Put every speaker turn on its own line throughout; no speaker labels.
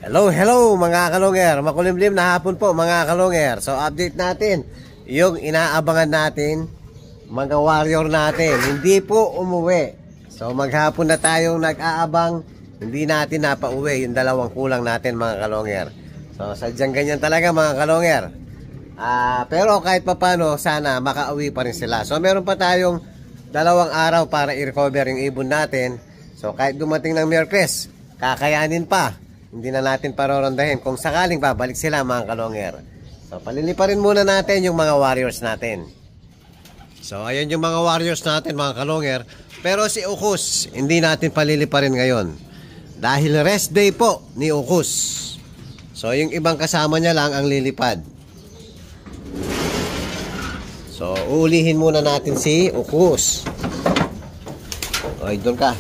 Hello, hello mga kalonger. Makulimlim na hapon po mga kalonger. So update natin yung inaabangan natin, mga warrior natin. Hindi po umuwi. So maghapon na tayong nag-aabang. Hindi natin napauwi yung dalawang kulang natin mga kalonger. So sadyang ganyan talaga mga kalonger. Pero kahit papano sana makauwi pa rin sila. So meron pa tayong dalawang araw para i-recover yung ibon natin. So kahit dumating ng Miyerkules, kakayanin pa. Hindi na natin parorondahin kung sakaling babalik sila mga kalonger. So paliliparin muna natin yung mga warriors natin. So ayan yung mga warriors natin mga kalonger. Pero si Ukus hindi natin paliliparin ngayon dahil rest day po ni Ukus. So yung ibang kasama niya lang ang lilipad. So uulihin muna natin si Ukus. Oy, doon ka.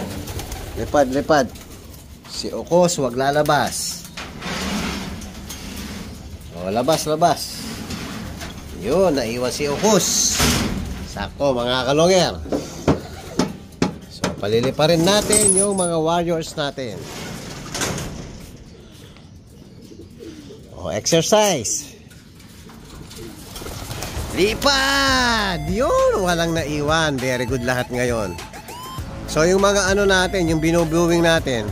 Lipad, lipad. Si Ukus wag lalabas. O, labas, labas. Yun, naiwan si Ukus. Sakto mga kalonger. So paliliparin natin yung mga warriors natin. O, exercise. Lipad! Yun, walang naiwan. Very good lahat ngayon. So yung mga ano natin, yung binubuwing natin,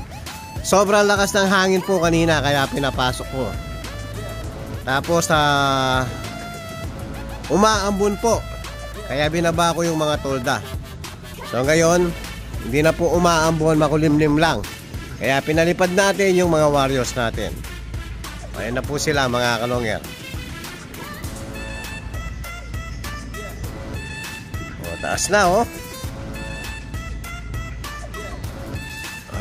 sobrang lakas ng hangin po kanina kaya pinapasok ko. Tapos umaambon po kaya binaba ko yung mga tolda. So ngayon hindi na po umaambon, makulimlim lang. Kaya pinalipad natin yung mga warriors natin. Ayan na po sila mga kalonger. O, taas na oh.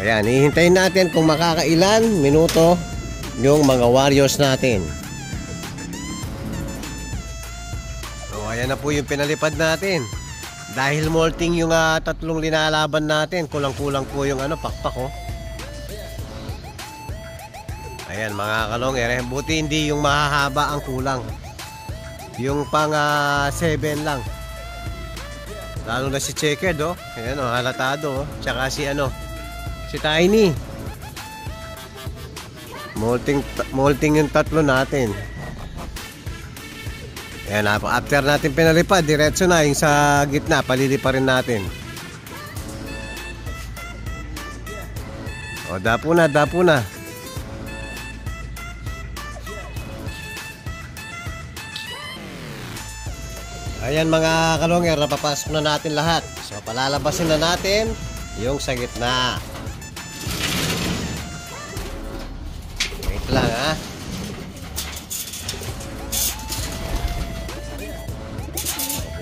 Ayan, hihintayin natin kung makakailan minuto yung mga warriors natin. So, ayan na po yung pinalipad natin. Dahil molting yung tatlong linalaban natin, kulang-kulang po yung pakpak oh. Ayan mga kalonger, buti hindi yung mahahaba ang kulang. Yung pang 7 lang. Lalo na si Checkered oh. Ayan oh, halatado oh. Tsaka si si Tiny. Molting yung tatlo natin. Ayan, after natin pinalipad, diretso na yung sa gitna, paliliparin natin. O, dapo na, dapo na. Ayan mga kalonger, napapasok na natin lahat. So palalabasin na natin yung sa gitna. Lang ha.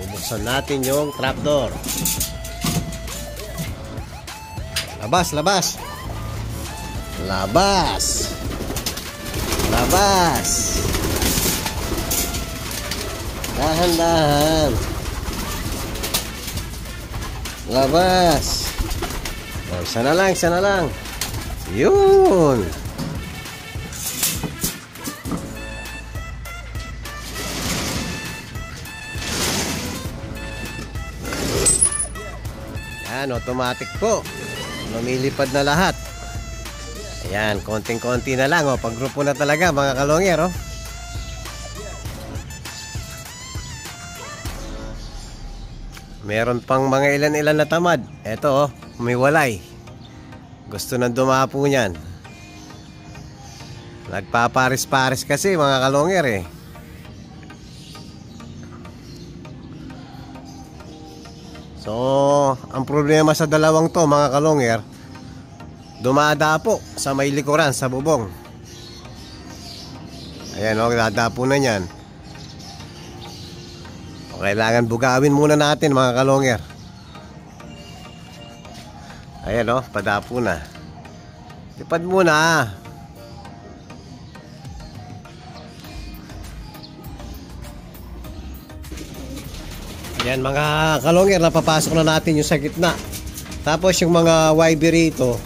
Bubuksan natin yung trapdoor. Labas, labas. Labas. Labas. Dahan-dahan. Labas. Isa na lang, isa na lang. Yun. Ayan, automatic po. Lumilipad na lahat. Ayan, konting-konti na lang oh. Paggrupo na talaga mga kalonger oh. Meron pang mga ilan-ilan na tamad. Eto oh, may walay. Gusto nang dumapo niyan. Nagpaparis-paris kasi mga kalonger eh. So, ang problema sa dalawang to mga kalonger, dumadapo sa may likuran, sa bubong. Ayan o, dadapo na yan. O, kailangan bugawin muna natin mga kalonger. Ayan o, padapo na. Lipad muna. Yan mga kalonger, napapasok na natin yung sa gitna. Tapos yung mga YB rito,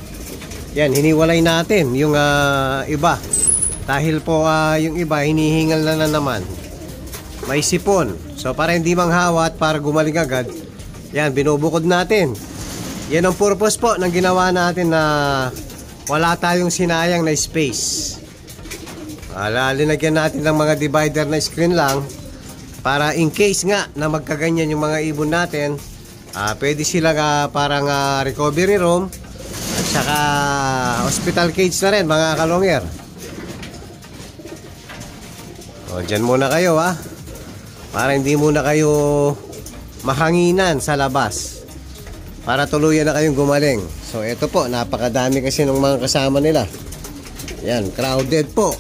yan, hiniwalay natin yung iba. Dahil po yung iba hinihingal na naman. May sipon. So para hindi manghawat, para gumaling agad, yan, binubukod natin. Yan ang purpose po ng ginawa natin na wala tayong sinayang na space. Linagyan natin ng mga divider na screen lang para in case nga na magkaganyan yung mga ibon natin, pwede sila parang recovery room at saka hospital cage na rin mga kalongger. Dyan muna kayo para hindi muna kayo mahanginan sa labas, para tuluyan na kayong gumaling. So ito po, napakadami kasi ng mga kasama nila. Yan, crowded po.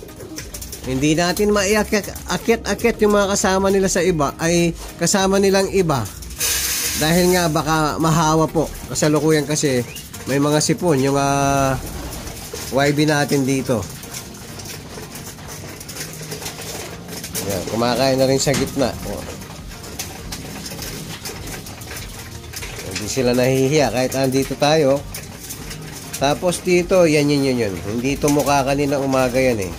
Hindi natin maiakyat-akyat yung mga kasama nila sa iba, ay kasama nilang iba. Dahil nga baka mahawa po. Kasalukuyan kasi may mga sipon yung YB natin dito. Yan, kumakain na rin sa gitna. Hindi sila nahihiya kahit andito tayo. Tapos dito, yan. Hindi ito mukha kanina umaga yan eh.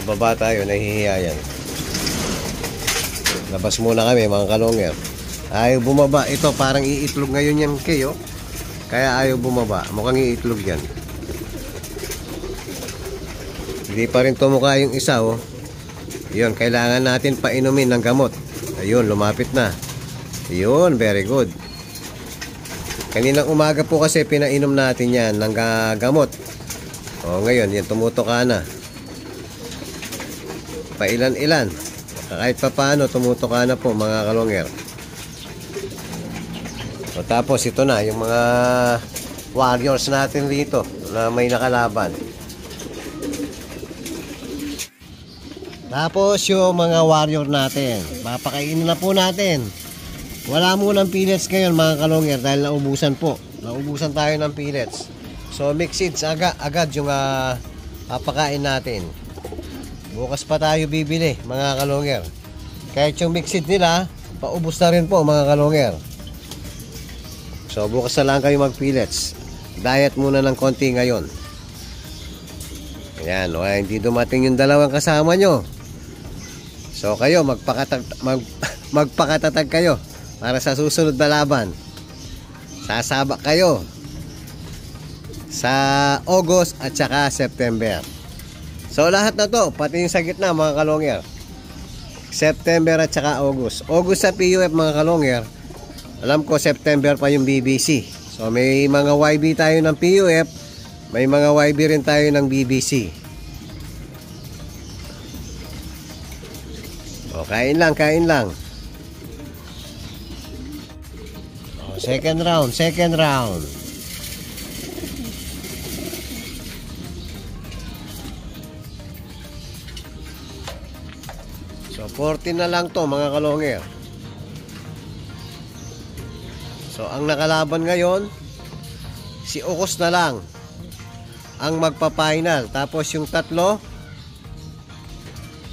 Baba tayo, nahihiya yan. Labas muna kami mga kalongger. Ayaw bumaba. Ito parang iitlog ngayon yan kayo. Kaya ayaw bumaba. Mukhang iitlog yan. Hindi pa rin tumukha yung isa Yun, kailangan natin painumin ng gamot. Ayun, lumapit na. Yun, very good. Kaninang umaga po kasi pinainom natin yan ng gamot. Ngayon, yan tumutuka na. Pailan-ilan. Kahit pa paano, tumutuka na po mga kalongger. Tapos ito na, yung mga warriors natin dito na may nakalaban. Tapos yung mga warrior natin, papakainin na po natin. Wala munang pellets ngayon mga kalongger dahil naubusan po. Naubusan tayo ng pellets. So mix seeds agad yung papakain natin. Bukas pa tayo bibili mga kalongger. Kahit yung mix seed nila, paubos na rin po mga kalongger. So bukas na lang kayo mag pellets. Diet muna ng konti ngayon. Ayan, hindi dumating yung dalawang kasama nyo. So kayo magpakatatag kayo para sa susunod na laban. Sasabak kayo sa August at saka September. So lahat na to, pati yung sa gitna mga kalongger, September at saka August. August sa PUF mga kalongger. Alam ko September pa yung BBC. So may mga YB tayo ng PUF, may mga YB rin tayo ng BBC. Kain lang. Second round. So 14 na lang to mga kalongger. So ang nakalaban ngayon, si Ukos na lang ang magpa-final. Tapos yung tatlo,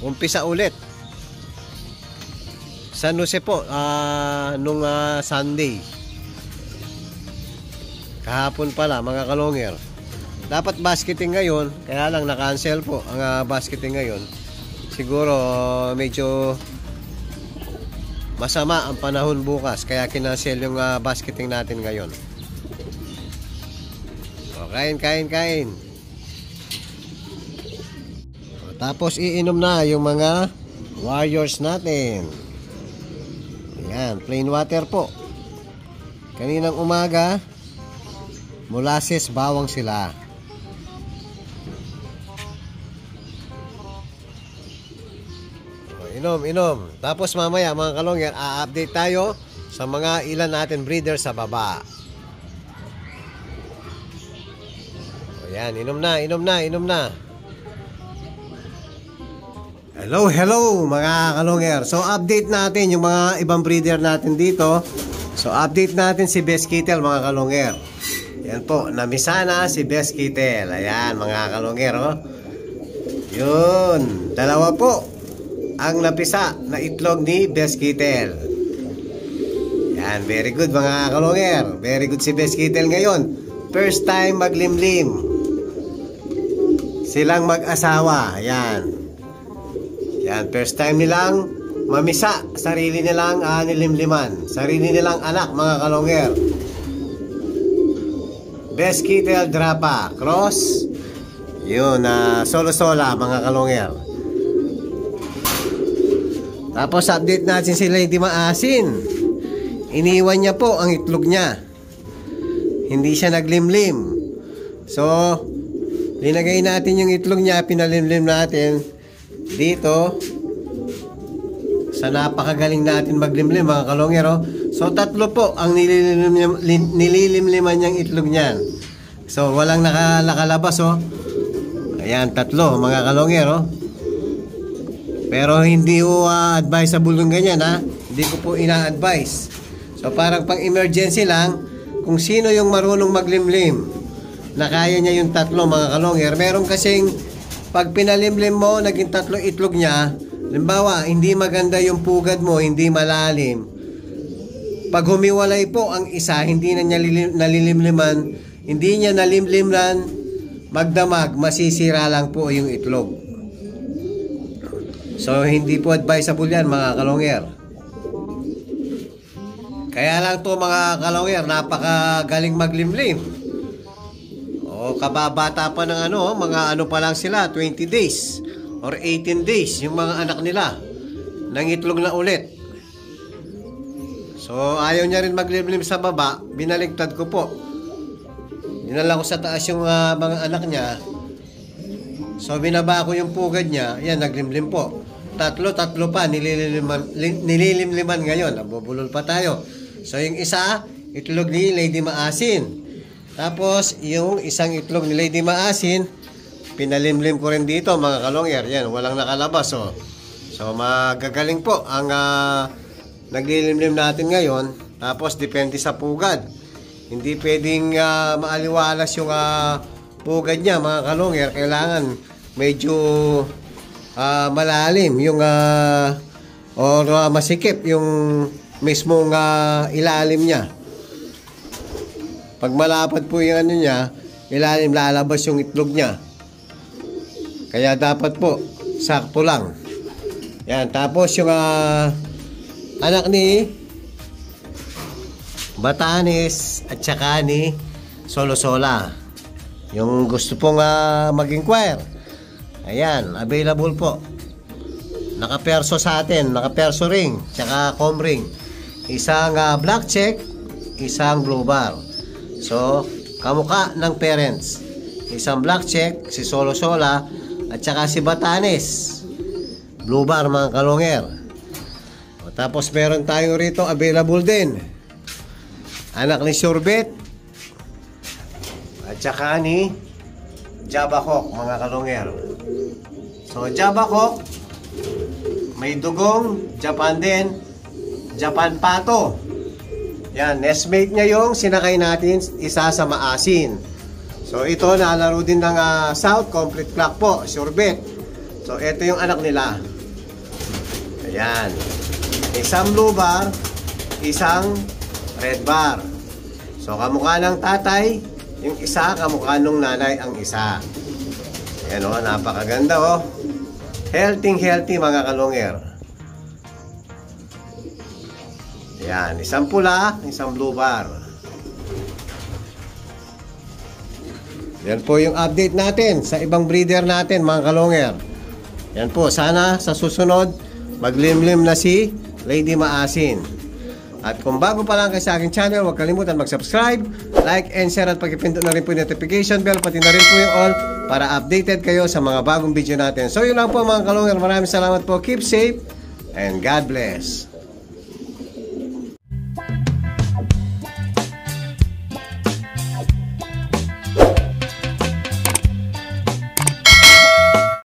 umpisa ulit. San Jose po, nung Sunday. Kahapon pala mga kalongger. Dapat basketing ngayon, kaya lang na-cancel po ang basketing ngayon. Siguro medyo masama ang panahon bukas, kaya kinancel yung basketing natin ngayon. So, kain. Tapos iinom na yung mga warriors natin. Ayan, plain water po. Kaninang umaga, molasses, bawang sila. Inom. Tapos mamaya mga kalongger, update tayo sa mga ilan natin breeder sa baba. Ayan, inom na. Hello mga kalongger. So update natin yung mga ibang breeder natin dito. So update natin si Best Kittel mga kalongger. Yan po, namisa na si Best Kittel. Ayan mga kalongger Yun, dalawa po ang napisa na itlog ni Best Kittel. Yan, very good mga kalongger. Very good si Best Kittel ngayon. First time maglimlim. Silang mag-asawa. Yan, first time nilang mamisa. Sarili nilang nilimliman. Sarili nilang anak mga kalongger. Best Kittle Drapa Cross. Yun, solo-sola mga kalongger. Tapos update natin si Lady Maasin. Iniwan niya po ang itlog niya. Hindi siya naglimlim. So, linagay natin yung itlog niya, pinalimlim natin dito. Sa napakagaling natin maglimlim mga kalongero. So, 3 po ang nililimliman niyang itlog niyan. So, walang nakalabas oh. Ayan, 3 mga kalongero. Pero hindi po advisable yung ganyan ha. Hindi ko po ina-advise. So parang pang emergency lang, kung sino yung marunong maglimlim na kaya niya yung 3 mga kalongger. Meron kasing pag pinalimlim mo, naging 3 itlog niya. Halimbawa, hindi maganda yung pugad mo, hindi malalim. Pag humiwalay po ang isa, hindi na niya nalilimliman, hindi niya nalimlimlan, magdamag, masisira lang po yung itlog. So, hindi po advisable yan mga kalongger. Kaya lang to mga kalongger, napakagaling maglimlim. O, kababata pa ng mga pa lang sila, 20 days or 18 days, yung mga anak nila, nangitlog na ulit. So, ayaw niya rin maglimlim sa baba, binaligtad ko po. Dinala ko sa taas yung mga anak niya. So, binaba ko yung pugad niya, yan, naglimlim po. 3 pa, nililimliman ngayon. Nabubulol pa tayo. So, yung isa, itlog ni Lady Maasin. Tapos, yung isang itlog ni Lady Maasin, pinalimlim ko rin dito, mga kalongger. Yan, walang nakalabas, oh. So, magagaling po ang naglilimlim natin ngayon. Tapos, depende sa pugad. Hindi pwedeng maaliwalas yung pugad niya, mga kalongger. Kailangan medyo malalim yung or masikip yung mismong ilalim niya. Pag malapad po yung niya, ilalim, lalabas yung itlog niya. Kaya dapat po sakto lang. Yan, tapos yung anak ni Batanes at saka ni Solo-sola, yung gusto pong mag-inquire, ayan, available po. Nakaperso sa atin, nakaperso ring, tsaka com ring. Isang black check, isang blue bar. So, kamukha ng parents. Isang black check, si Solo-sola, at saka si Batanes. Blue bar mga kalongger. O, tapos meron tayo rito, available din. Anak ni Sorbet, at saka ni Java Hawk mga kalongger. So, Java Hawk, may dugong, Japan din, Japan Pato. Yan, nestmate niya yung sinakay natin, isa sa Maasin. So, ito nalaro din ng South, complete flock po, Sorbet. So, ito yung anak nila. Ayan. Isang blue bar, isang red bar. So, kamukha ng tatay, yung isa, kamukha nung nanay ang isa. Ayan o, napakaganda o. Healthy mga kalongger. Ayan, isang pula, isang blue bar. Yan po yung update natin sa ibang breeder natin mga kalongger. Yan po, sana sa susunod, maglimlim na si Lady Maasin. At kung bago pa lang kayo sa aking channel, huwag kalimutan mag-subscribe, like, and share at pag-ipindot na rin po yung notification bell, pati na rin po yung all para updated kayo sa mga bagong video natin. So yun lang po mga kalongger, maraming salamat po, keep safe, and God bless.